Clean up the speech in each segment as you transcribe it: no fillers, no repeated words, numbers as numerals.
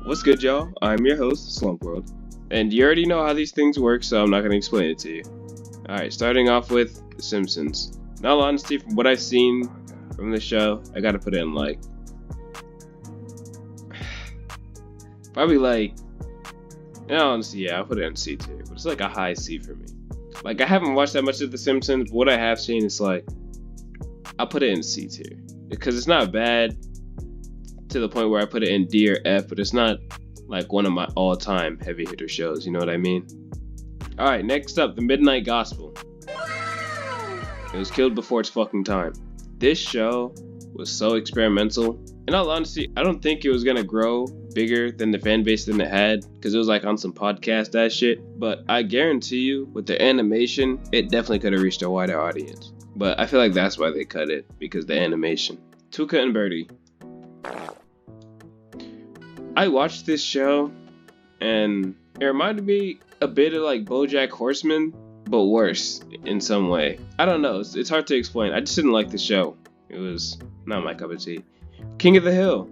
What's good, y'all? I'm your host, slumpwxrld, and you already know how these things work, so I'm not going to explain it to you. Alright, starting off with The Simpsons. In all honesty, from what I've seen from the show, I gotta put it in like... probably like... in all honesty, yeah, I'll put it in C tier, but it's like a high C for me. Like, I haven't watched that much of The Simpsons, but what I have seen is like... I'll put it in C tier. Because it's not bad to the point where I put it in D or F, but it's not like one of my all-time heavy hitter shows, you know what I mean? Alright, next up, The Midnight Gospel. It was killed before its fucking time. This show was so experimental. In all honesty, I don't think it was gonna grow bigger than the fan base than it had, because it was like on some podcast ass shit, but I guarantee you, with the animation, it definitely could have reached a wider audience. But I feel like that's why they cut it, because the animation. Tuca and Bertie. I watched this show, and it reminded me a bit of like BoJack Horseman, but worse in some way. I don't know, it's hard to explain. I just didn't like the show. It was not my cup of tea. King of the Hill.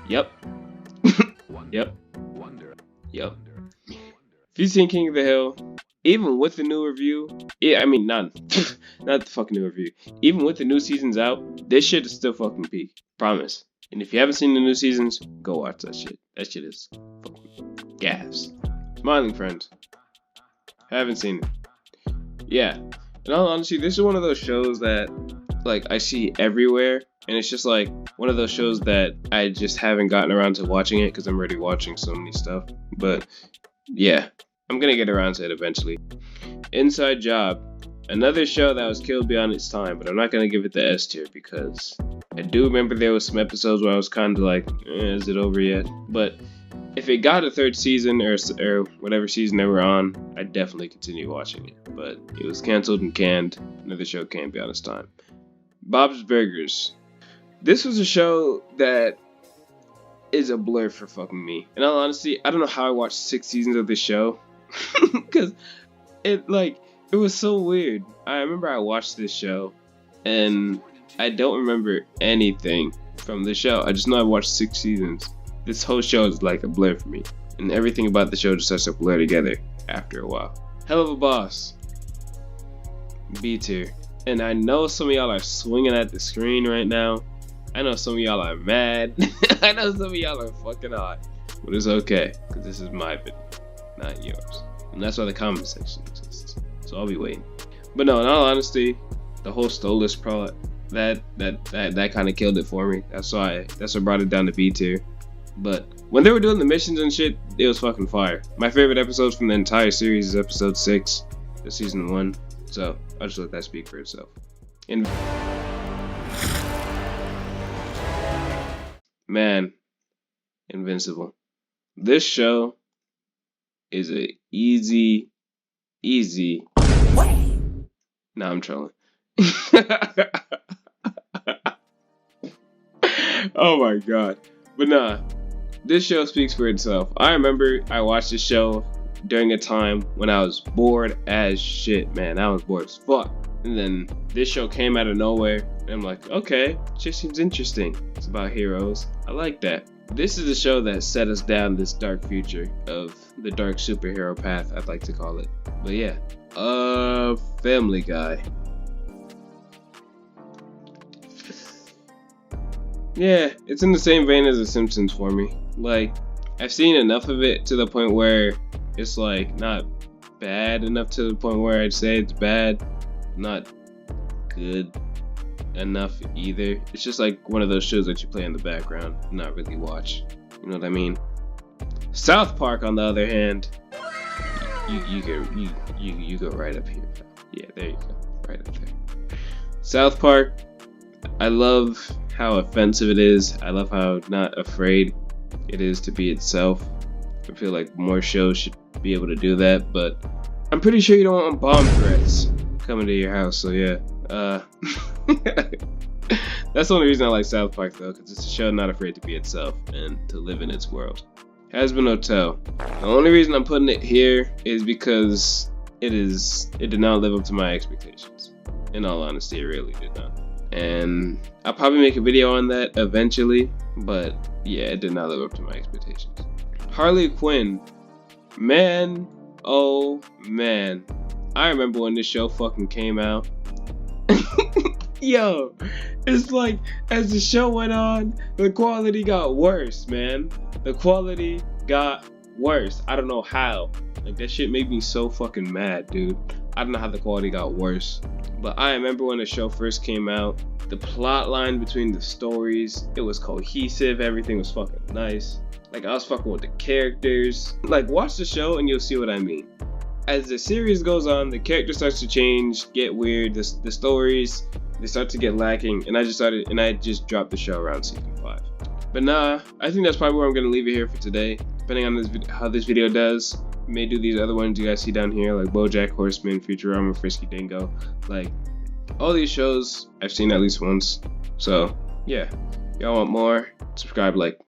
Yep. Yep. Yep. If you've seen King of the Hill, even with the new review, not the fucking new review. Even with the new seasons out, this shit is still fucking peak. Promise. And if you haven't seen the new seasons, go watch that shit. That shit is fucking gas. Smiling Friends. Haven't seen it. Yeah. In all honesty, this is one of those shows that like I see everywhere, and it's just like one of those shows that I just haven't gotten around to watching it because I'm already watching so many stuff. But yeah, I'm gonna get around to it eventually. Inside Job. Another show that was killed beyond its time, but I'm not gonna give it the S tier because I do remember there was some episodes where I was kind of like, is it over yet? But if it got a third season or whatever season they were on, I'd definitely continue watching it. But it was canceled and canned. Another show came beyond its time. Bob's Burgers. This was a show that is a blur for fucking me. In all honesty, I don't know how I watched 6 seasons of this show. Because it was so weird. I remember I watched this show and I don't remember anything from the show. I just know I watched 6 seasons. This whole show is like a blur for me. And everything about the show just starts to blur together after a while. Helluva Boss. B tier. And I know some of y'all are swinging at the screen right now. I know some of y'all are mad. I know some of y'all are fucking hot. But it's okay, because this is my video, not yours. And that's why the comment section exists. So I'll be waiting. But no, in all honesty, the whole Stolus pro that kind of killed it for me. That's what brought it down to B tier. But when they were doing the missions and shit, it was fucking fire. My favorite episodes from the entire series is episode 6 of season 1. So I'll just let that speak for itself. Invincible. This show is a easy. Nah, I'm trolling. Oh my god. But nah, this show speaks for itself. I remember I watched this show during a time when I was bored as shit, man. I was bored as fuck. And then this show came out of nowhere, and I'm like, okay, it just seems interesting. It's about heroes. I like that. This is a show that set us down this dark future of the dark superhero path, I'd like to call it. But yeah, Family Guy. Yeah, it's in the same vein as The Simpsons for me. Like, I've seen enough of it to the point where it's like not bad enough to the point where I'd say it's bad, not good enough either. It's just like one of those shows that you play in the background, not really watch. You know what I mean? South Park, on the other hand, you go right up here. Yeah, there you go, right up there. South Park, I love how offensive it is. I love how not afraid it is to be itself. I feel like more shows should be able to do that, but I'm pretty sure you don't want bomb threats coming to your house, so yeah. That's the only reason I like South Park though, because it's a show not afraid to be itself and to live in its world. Hazbin Hotel. The only reason I'm putting it here is because it did not live up to my expectations. In all honesty, it really did not. and I'll probably make a video on that eventually, but yeah, it did not live up to my expectations. Harley Quinn, man, oh man, I remember when this show fucking came out. Yo, it's like, as the show went on, the quality got worse, man. The quality got worse. I don't know how. Like, that shit made me so fucking mad, dude. I don't know how the quality got worse. But I remember when the show first came out, the plot line between the stories, it was cohesive, everything was fucking nice. Like, I was fucking with the characters. Like, watch the show and you'll see what I mean. As the series goes on, the character starts to change, get weird, the stories, they start to get lacking, and I just dropped the show around season 5. But nah, I think that's probably where I'm gonna leave it here for today. Depending on how this video does, I may do these other ones you guys see down here, like BoJack Horseman, Futurama, Frisky Dingo. Like, all these shows I've seen at least once. So yeah, y'all want more? Subscribe, like.